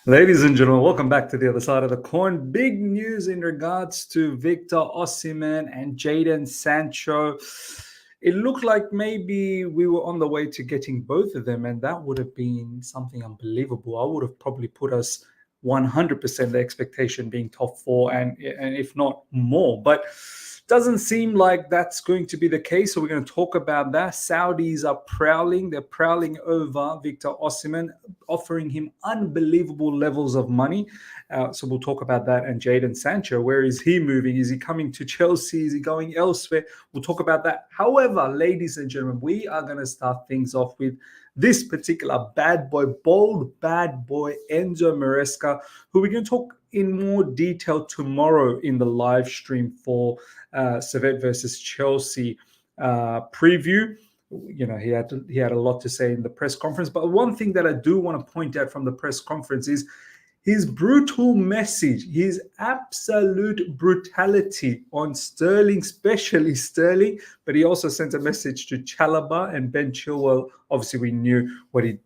Ladies and gentlemen, welcome back to the other side of the coin. Big news in regards to Victor Osimhen and Jadon Sancho. It looked like maybe we were on the way to getting both of them, and that would have been something unbelievable. I would have probably put us 100% the expectation being top four, and if not more. But doesn't seem like that's going to be the case. So we're going to talk about that. Saudis are prowling. They're prowling over Victor Osimhen, offering him unbelievable levels of money. So we'll talk about that. And Jadon Sancho, where is he moving? Is he coming to Chelsea? Is he going elsewhere? We'll talk about that. However, ladies and gentlemen, we are going to start things off with this particular bad boy, bold bad boy, Enzo Maresca, who we're going to talk in more detail tomorrow in the live stream for Servette versus Chelsea preview. You know, he had a lot to say in the press conference. But one thing that I do want to point out from the press conference is his brutal message, his absolute brutality on Sterling, especially Sterling. But he also sent a message to Chalobah and Ben Chilwell. Obviously, we knew what he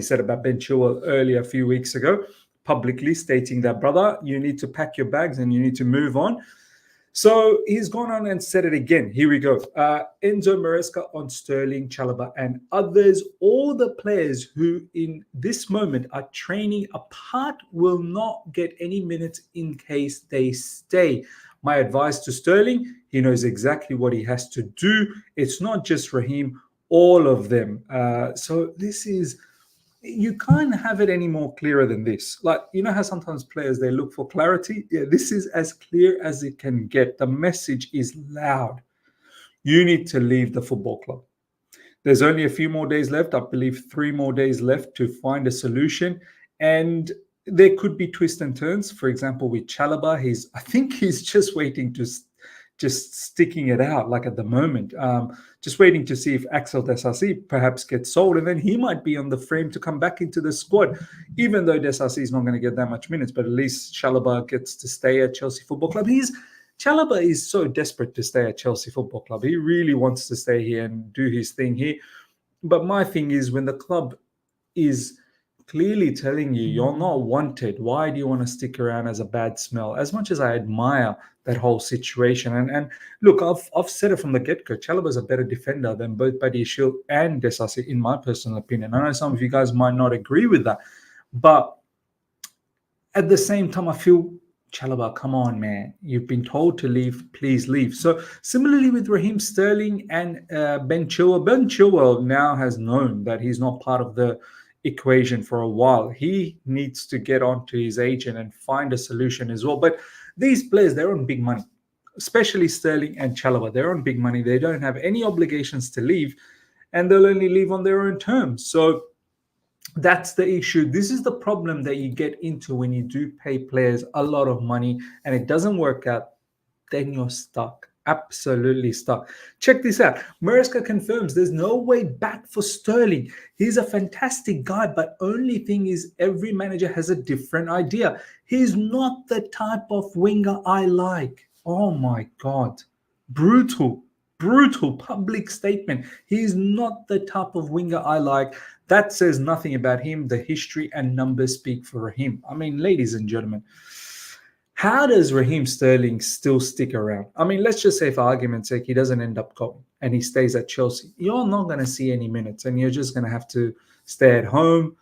said about Ben Chilwell earlier a few weeks ago, publicly stating that, brother, you need to pack your bags and you need to move on. So he's gone on and said it again. Here we go. Enzo Maresca on Sterling, Chalobah, and others. All the players who in this moment are training apart will not get any minutes in case they stay. My advice to Sterling, he knows exactly what he has to do. It's not just Raheem, all of them. So this is... You can't have it any more clearer than this. Like, you know how sometimes players, they look for clarity? Yeah, this is as clear as it can get. The message is loud. You need to leave the football club. There's only a few more days left. I believe 3 more days left to find a solution. And there could be twists and turns. For example, with Chalobah, I think he's just waiting to... just sticking it out, like at the moment. Just waiting to see if Axel Desassi perhaps gets sold, and then he might be on the frame to come back into the squad, even though Desassi is not going to get that much minutes, but at least Chalobah gets to stay at Chelsea Football Club. Chalobah is so desperate to stay at Chelsea Football Club. He really wants to stay here and do his thing here. But my thing is, when the club is clearly telling you you're not wanted, why do you want to stick around as a bad smell? As much as I admire that whole situation, and look, I've said it from the get-go, Chalobah is a better defender than both Badiashile and Desassi, in my personal opinion. I know some of you guys might not agree with that, but at the same time, I feel, Chalobah, come on, man. You've been told to leave. Please leave. So similarly with Raheem Sterling and Ben Chilwell. Ben Chilwell now has known that he's not part of the equation for a while. He needs to get on to his agent and find a solution as well. But these players, they're on big money, especially Sterling and Chalobah. They're on big money. They don't have any obligations to leave, and they'll only leave on their own terms. So that's the issue. This is the problem that you get into when you do pay players a lot of money and it doesn't work out. Then you're stuck. Absolutely stuck. Check this out. Maresca confirms there's no way back for Sterling. He's a fantastic guy, but only thing is every manager has a different idea. He's not the type of winger I like. Oh my God. Brutal public statement. He's not the type of winger I like. That says nothing about him. The history and numbers speak for Raheem. I mean, ladies and gentlemen, how does Raheem Sterling still stick around? I mean, let's just say, for argument's sake, he doesn't end up going and he stays at Chelsea. You're not going to see any minutes and you're just going to have to stay at home.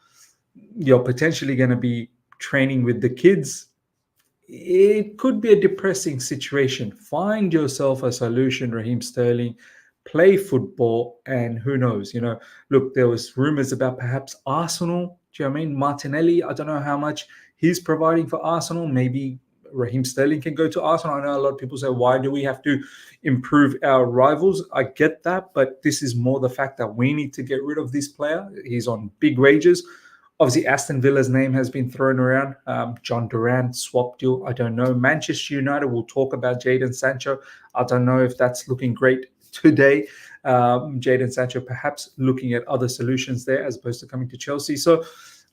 You're potentially going to be training with the kids. It could be a depressing situation. Find yourself a solution, Raheem Sterling. Play football, and who knows, look, there was rumors about perhaps Arsenal. Do you know what I mean? Martinelli, I don't know how much he's providing for Arsenal. Maybe Raheem Sterling can go to Arsenal. I know a lot of people say, why do we have to improve our rivals? I get that, but this is more the fact that we need to get rid of this player. He's on big wages. Obviously, Aston Villa's name has been thrown around. John Durant, swap deal, I don't know. Manchester United, we'll talk about Jadon Sancho. I don't know if that's looking great today. Jadon Sancho perhaps looking at other solutions there as opposed to coming to Chelsea. So,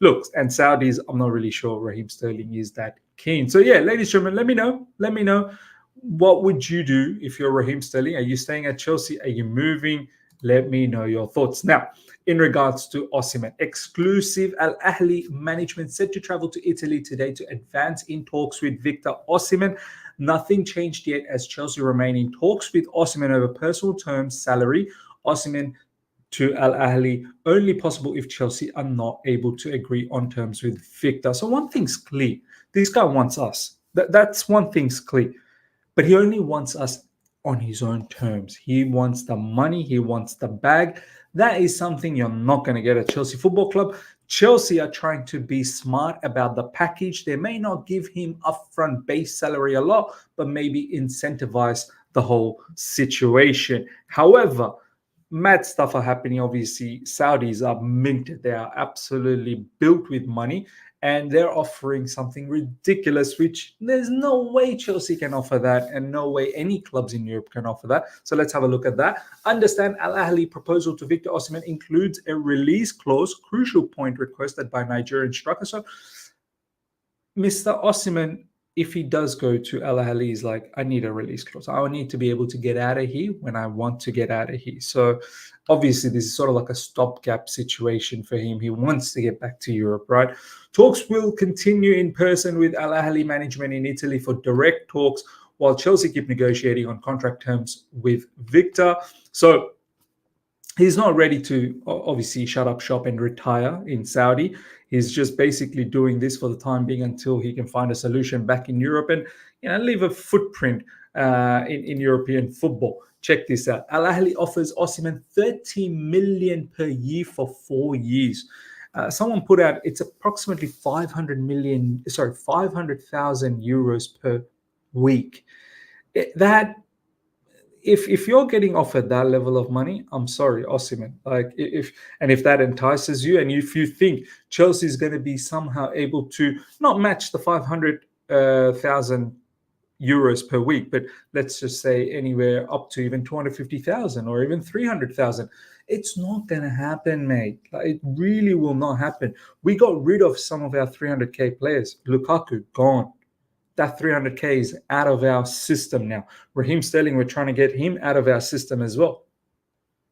look, and Saudis, I'm not really sure Raheem Sterling is that keen. So, yeah, ladies and gentlemen, let me know. Let me know. What would you do if you're Raheem Sterling? Are you staying at Chelsea? Are you moving? Let me know your thoughts. Now, in regards to Osimhen, exclusive Al Ahli management said to travel to Italy today to advance in talks with Victor Osimhen. Nothing changed yet as Chelsea remain in talks with Osimhen over personal terms, salary. Osimhen to Al Ahli only possible if Chelsea are not able to agree on terms with Victor. So one thing's clear: this guy wants us. That's one thing's clear. But he only wants us on his own terms. He wants the money, he wants the bag. That is something you're not going to get at Chelsea Football Club. Chelsea are trying to be smart about the package. They may not give him upfront base salary a lot, but maybe incentivize the whole situation. However, mad stuff are happening. Obviously, Saudis are minted. They are absolutely built with money, and they're offering something ridiculous, which there's no way Chelsea can offer that, and no way any clubs in Europe can offer that. So let's have a look at that. Understand Al Ahly proposal to Victor Osimhen includes a release clause, crucial point requested by Nigerian striker. So Mr. Osimhen, if he does go to Al Ahly, he's like, I need a release clause. I need to be able to get out of here when I want to get out of here. So obviously, this is sort of like a stopgap situation for him. He wants to get back to Europe, right? Talks will continue in person with Al Ahly management in Italy for direct talks, while Chelsea keep negotiating on contract terms with Victor. So he's not ready to obviously shut up shop and retire in Saudi. He's just basically doing this for the time being until he can find a solution back in Europe and leave a footprint in European football. Check this out. Al Ahly offers Osimhen 30 million per year for 4 years. Someone put out it's approximately 500,000 euros per week. If you're getting offered that level of money, I'm sorry, Osimhen. Like if that entices you, and if you think Chelsea is going to be somehow able to not match the 500,000 euros per week, but let's just say anywhere up to even 250,000 or even 300,000, it's not going to happen, mate. Like, it really will not happen. We got rid of some of our 300k players. Lukaku gone. That 300k is out of our system now. Raheem Sterling, we're trying to get him out of our system as well.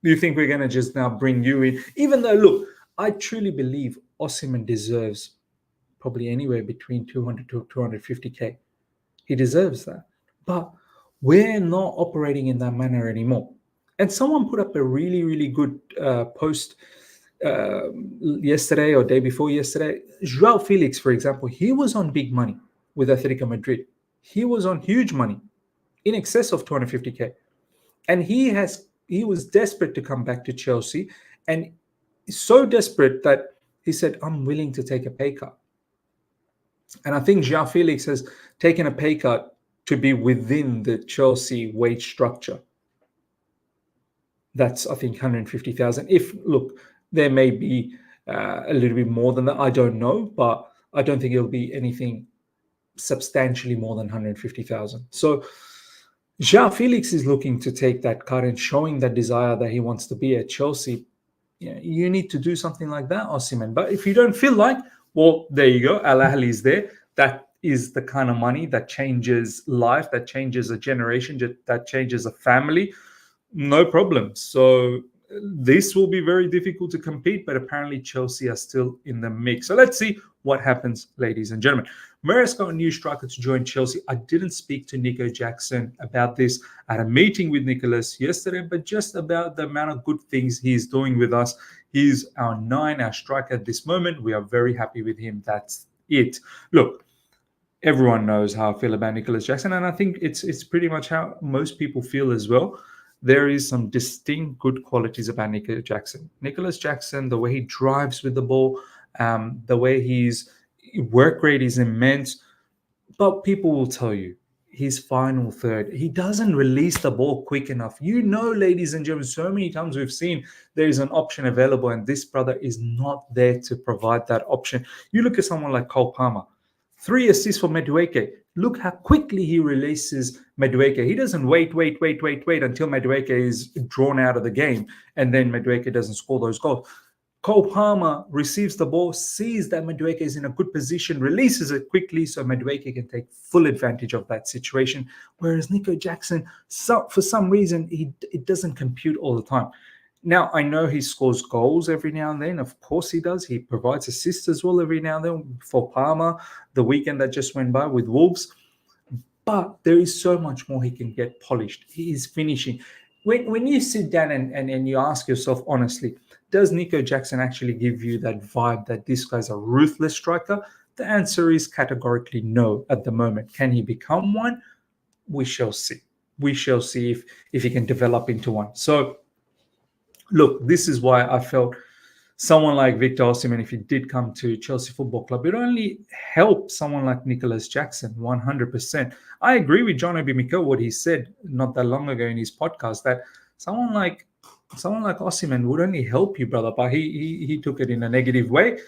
Do you think we're going to just now bring you in? Even though, look, I truly believe Osimhen deserves probably anywhere between 200 to 250k. He deserves that. But we're not operating in that manner anymore. And someone put up a really, really good post yesterday or day before yesterday. Joao Felix, for example, he was on big money with Atletico Madrid. He was on huge money, in excess of 250k. And he was desperate to come back to Chelsea, and so desperate that he said, I'm willing to take a pay cut. And I think Joao Felix has taken a pay cut to be within the Chelsea wage structure. That's, I think, 150,000. Look, there may be a little bit more than that. I don't know, but I don't think it'll be anything substantially more than 150,000. So Joao Felix is looking to take that cut and showing that desire that he wants to be at Chelsea. You need to do something like that, Osimhen. But if you don't feel like, well, there you go. Al Ahly is there. That is the kind of money that changes life, that changes a generation, that changes a family. No problem. So this will be very difficult to compete, but apparently Chelsea are still in the mix. So let's see what happens, ladies and gentlemen. Maresca, a new striker to join Chelsea. I didn't speak to Nico Jackson about this at a meeting with Nicholas yesterday, but just about the amount of good things he's doing with us. He's our striker at this moment. We are very happy with him. That's it. Look, everyone knows how I feel about Nicholas Jackson, and I think it's pretty much how most people feel as well. There is some distinct good qualities about Nicholas Jackson. Nicholas Jackson, the way he drives with the ball, the way his work rate is immense. But people will tell you, his final third, he doesn't release the ball quick enough. Ladies and gentlemen, so many times we've seen there is an option available, and this brother is not there to provide that option. You look at someone like Cole Palmer, 3 assists for Madueke. Look how quickly he releases Madueke. He doesn't wait until Madueke is drawn out of the game, and then Madueke doesn't score those goals. Cole Palmer receives the ball, sees that Madueke is in a good position, releases it quickly so Madueke can take full advantage of that situation. Whereas Nico Jackson, for some reason, it doesn't compute all the time. Now, I know he scores goals every now and then. Of course he does. He provides assists as well every now and then for Parma, the weekend that just went by with Wolves. But there is so much more he can get polished. He is finishing. When you sit down and you ask yourself honestly, does Nico Jackson actually give you that vibe that this guy's a ruthless striker? The answer is categorically no at the moment. Can he become one? We shall see. We shall see if he can develop into one. So, look, this is why I felt someone like Victor Osimhen, if he did come to Chelsea Football Club, it only help someone like Nicholas Jackson 100%. I agree with John Obi Mikel, what he said not that long ago in his podcast, that someone like Osimhen would only help you, brother. But he took it in a negative way,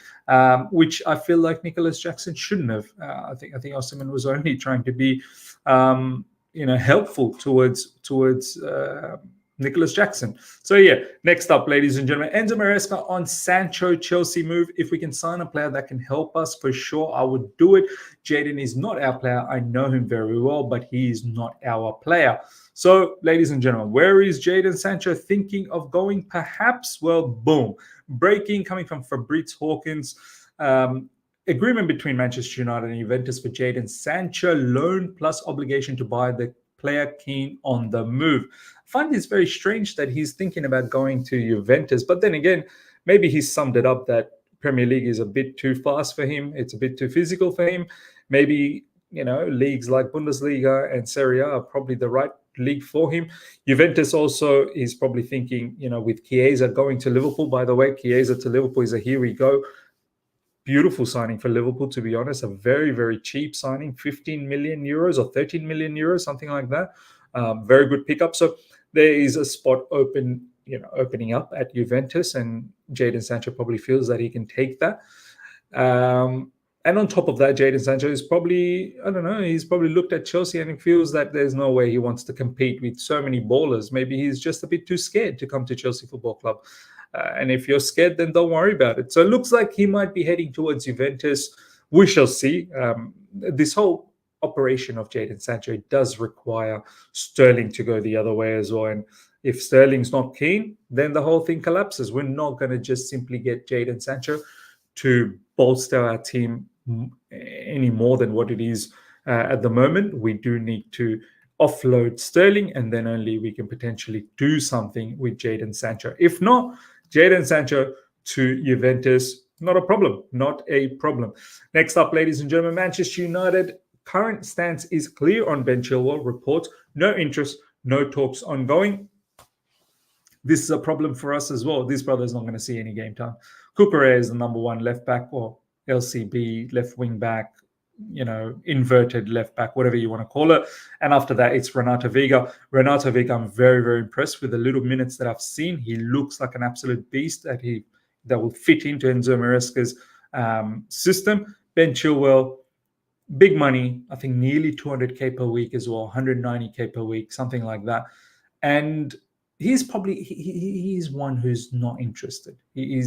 which I feel like Nicholas Jackson shouldn't have. I think Osimhen was only trying to be, helpful towards Nicholas Jackson. So yeah, next up, ladies and gentlemen, Enzo Maresca on Sancho Chelsea move. If we can sign a player that can help us, for sure, I would do it. Jadon is not our player. I know him very well, but he is not our player. So, ladies and gentlemen, where is Jadon Sancho thinking of going? Perhaps, well, boom. Breaking coming from Fabrizio Hawkins. Agreement between Manchester United and Juventus for Jadon Sancho, loan plus obligation to buy the player keen on the move. I find it's very strange that he's thinking about going to Juventus, but then again, maybe he summed it up that Premier League is a bit too fast for him. It's a bit too physical for him. Maybe, leagues like Bundesliga and Serie A are probably the right league for him. Juventus also is probably thinking, with Chiesa going to Liverpool, by the way, Chiesa to Liverpool is a here we go. Beautiful signing for Liverpool, to be honest. A very, very cheap signing, 15 million euros or 13 million euros, something like that. Very good pickup. So there is a spot opening up at Juventus, and Jadon Sancho probably feels that he can take that. And on top of that, Jadon Sancho is probably, I don't know, he's probably looked at Chelsea and he feels that there's no way he wants to compete with so many ballers. Maybe he's just a bit too scared to come to Chelsea Football Club. And if you're scared, then don't worry about it. So it looks like he might be heading towards Juventus. We shall see. This whole operation of Jadon Sancho does require Sterling to go the other way as well. And if Sterling's not keen, then the whole thing collapses. We're not going to just simply get Jadon Sancho to bolster our team any more than what it is at the moment. We do need to offload Sterling, and then only we can potentially do something with Jadon Sancho. If not, Jadon Sancho to Juventus, not a problem. Not a problem. Next up, ladies and gentlemen, Manchester United current stance is clear on Ben Chilwell. Reports no interest, no talks ongoing. This is a problem for us as well. This brother is not going to see any game time. Cucurella is the number one left back, or LCB, left wing back, inverted left back, whatever you want to call it. And after that, it's Renato Vega. Renato Vega, I'm very, very impressed with the little minutes that I've seen. He looks like an absolute beast that will fit into Enzo Maresca's system. Ben Chilwell, big money, I think nearly 200K per week as well, 190K per week, something like that. And he's probably he's one who's not interested. He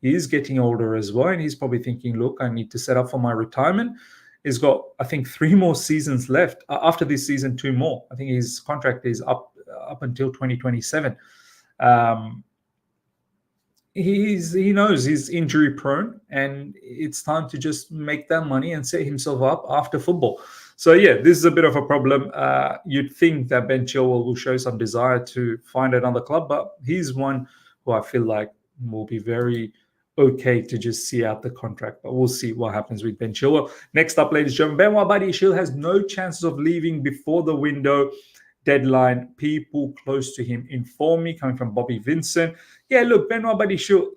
is getting older as well, and he's probably thinking, look, I need to set up for my retirement. He's got, I think, 3 more seasons left. After this season, 2 more. I think his contract is up until 2027. He knows he's injury prone, and it's time to just make that money and set himself up after football. So yeah, this is a bit of a problem. You'd think that Ben Chilwell will show some desire to find another club, but he's one who I feel like will be very okay to just see out the contract. But we'll see what happens with Ben Chilwell. Next up, ladies and gentlemen, Benoit Badiashile has no chances of leaving before the window deadline. People close to him inform me, coming from Bobby Vincent. Yeah, look, Benoit Badiashile,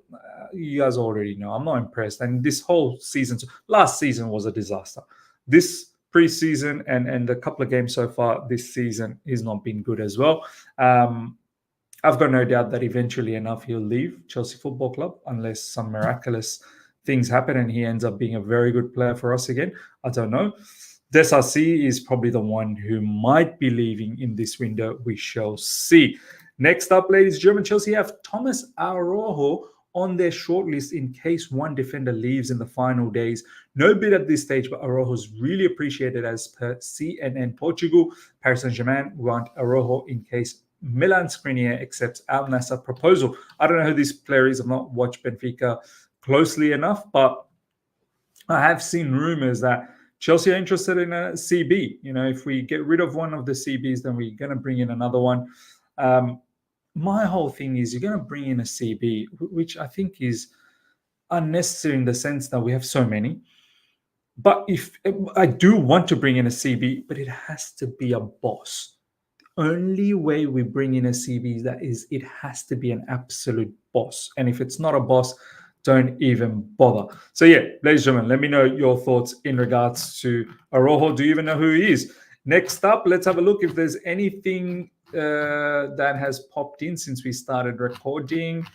you guys already know, I'm not impressed. And this whole season, last season was a disaster. This preseason and a couple of games so far this season has not been good as well. I've got no doubt that eventually enough he'll leave Chelsea Football Club unless some miraculous things happen and he ends up being a very good player for us again. I don't know. Desarcy is probably the one who might be leaving in this window. We shall see. Next up, ladies and gentlemen, Chelsea have Thomas Araujo on their shortlist in case one defender leaves in the final days. No bid at this stage, but Araujo is really appreciated as per CNN Portugal. Paris Saint-Germain want Araujo in case Milan Skriniar accepts Al Nassr proposal. I don't know who this player is. I've not watched Benfica closely enough, but I have seen rumors that Chelsea are interested in a CB. If we get rid of one of the CBs, then we're going to bring in another one. My whole thing is you're going to bring in a CB, which I think is unnecessary in the sense that we have so many. But if I do want to bring in a CB, but it has to be a boss. The only way we bring in a CB is it has to be an absolute boss. And if it's not a boss, don't even bother. So yeah, ladies and gentlemen, let me know your thoughts in regards to Araujo. Do you even know who he is? Next up, let's have a look if there's anything that has popped in since we started recording.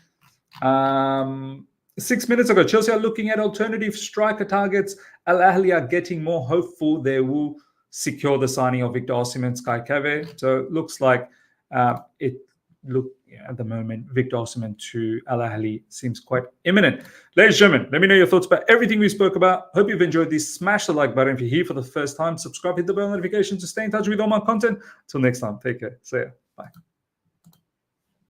6 minutes ago, Chelsea are looking at alternative striker targets. Al Ahli are getting more hopeful they will secure the signing of Victor Osimhen, Sky Cave. So it looks like at the moment, Victor Osimhen to Al Ahli seems quite imminent. Ladies and gentlemen, let me know your thoughts about everything we spoke about. Hope you've enjoyed this. Smash the like button if you're here for the first time. Subscribe, hit the bell notification to stay in touch with all my content. Till next time, take care. See ya. Bye.